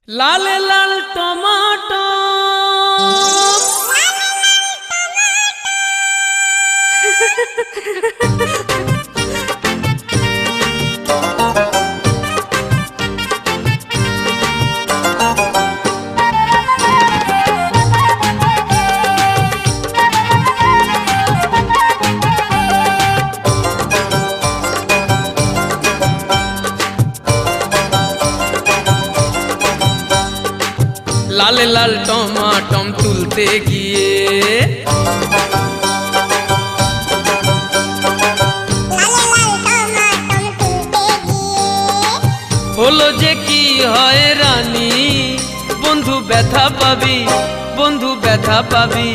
लाल लाल tomato लाल लाल टमाटम तुलते गिए হলো যে কি হয় রানী বন্ধু ব্যথা পাবি বন্ধু ব্যথা পাবি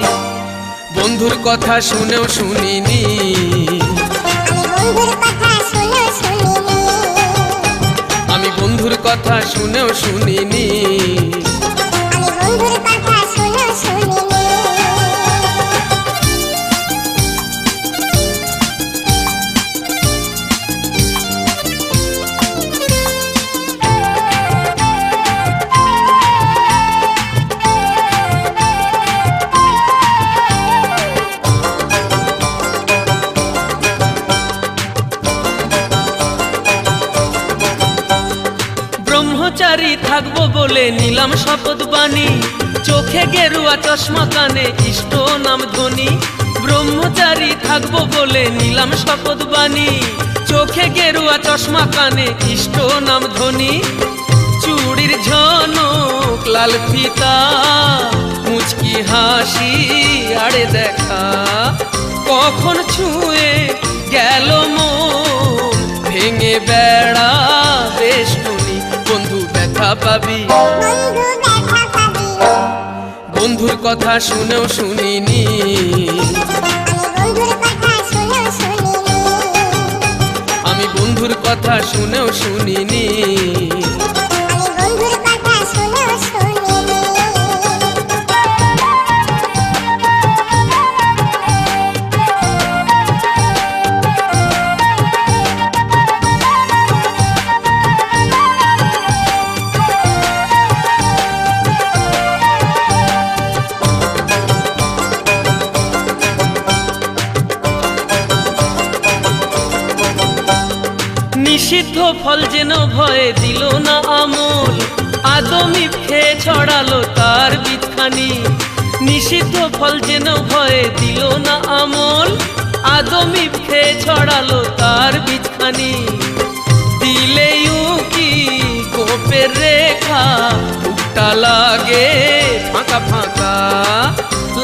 বন্ধুর কথা শুনেও শুনিনি আমি বন্ধুর কথা শুনেও শুনিনি ব্রহ্মচারী থাকবো বলে নিলাম শপথ বাণী চোখে গেরুয়া চশমা কানে ইষ্ট নাম ধ্বনি ব্রহ্মচারী থাকবো বলে নিলাম শপথ বাণী চোখে গেরুয়া চশমা কানে ইষ্ট নাম ধ্বনি চুড়ির ঝনক লাল ফিতা মুচকি হাসি আড়ে দেখা কখন ছুঁয়ে গেল মন ভেঙে বেড়া বেষ্টনী বন্ধু ব্যথা পাবি বন্ধুর কথা শুনেও শুনিনি আমি বন্ধুর কথা শুনেও শুনিনি নিষিদ্ধ ফল যেন ভয়ে দিল না আমল আদমি খেয়ে ছড়ালো তার বীজখানি নিষিদ্ধ ফল যেন ভয়ে দিল না আমল আদমি খেয়ে ছড়ালো তার বীজখানি দিলে কি গোপের রেখা বুকটা লাগে ফাঁকা ফাঁকা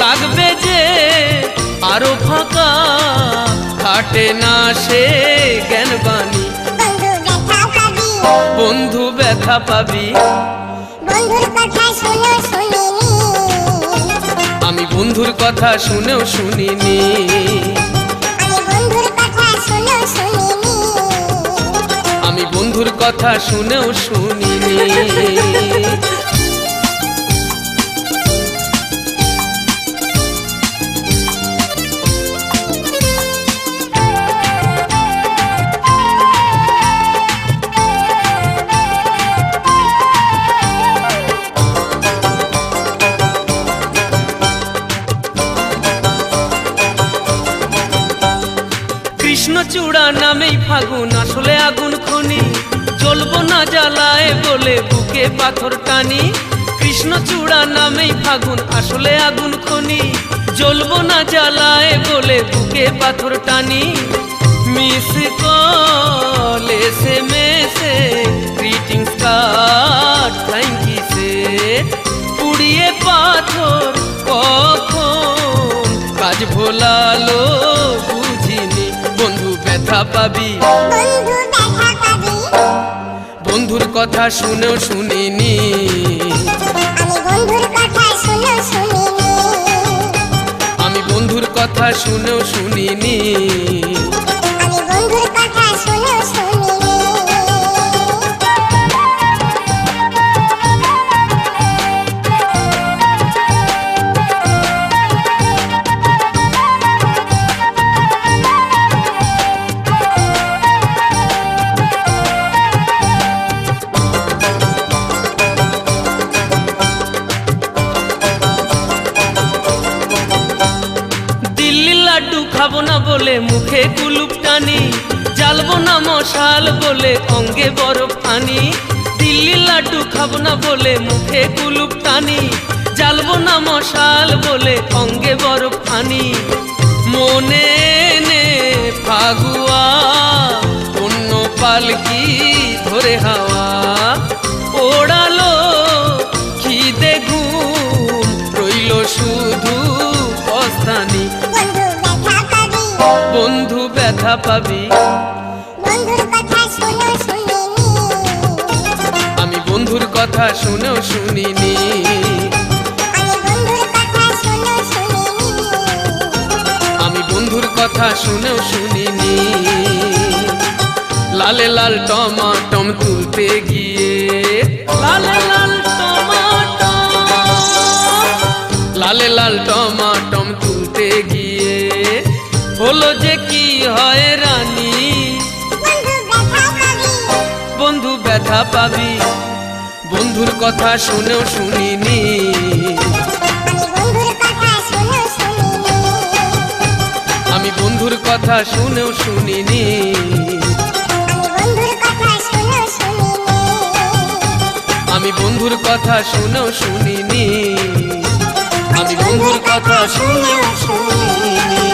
লাগবে যে আরো ফাঁকা খাটে না সে জ্ঞানবাণী বন্ধু ব্যথা পাবি আমি বন্ধুর কথা শুনেও শুনিনি আমি বন্ধুর কথা শুনেও শুনিনি কৃষ্ণচূড়া নামেই ফাগুন আসলে আগুন খনি জ্বলবো না জ্বালায় বলে বুকে পাথর টানি কৃষ্ণচূড়া নামেই ফাগুন আসলে আগুন খনি জ্বলবো না জ্বালায় বলে বুকে পাথর টানি মিস কল এসএমএসে গ্রিটিংস কার্ড থ্যাঙ্ক ইউতে পুড়িয়ে পাথর কখন কাজ ভোলালো বন্ধু ব্যথা পাবি বন্ধুর কথা শুনেও শুনিনি আমি বন্ধুর কথা শুনেও শুনিনি বলে মুখে কুলুপ টানি, জ্বালবো না মশাল বলে অঙ্গে বরফ আনি। দিল্লি লাড্ডু খাবো না বলে মুখে কুলুপ টানি, জ্বালবো না মশাল বলে অঙ্গে বরফ আনি। মনে নে ফাগুয়া অন্য পালকি ধরে হাওয়া, ওড়ালো খিদে ঘুম রইল শুধু পস্তানি। বন্ধু ব্যথা পাবি, আমি বন্ধুর কথা শুনেও শুনিনি। আমি বন্ধুর কথা শুনেও শুনিনি। লালে লাল টমাটম তুলতে গিয়ে, লালে লাল টমাটম, লালে লাল টমাটম তুলতে গিয়ে হলো যে কি হয় রানী। বন্ধু ব্যথা পাবি, বন্ধুর কথা শুনেও শুনিনি। আমি বন্ধুর কথা শুনেও শুনিনি। আমি বন্ধুর কথা শুনেও শুনিনি। আমি বন্ধুর কথা শুনেও শুনিনি।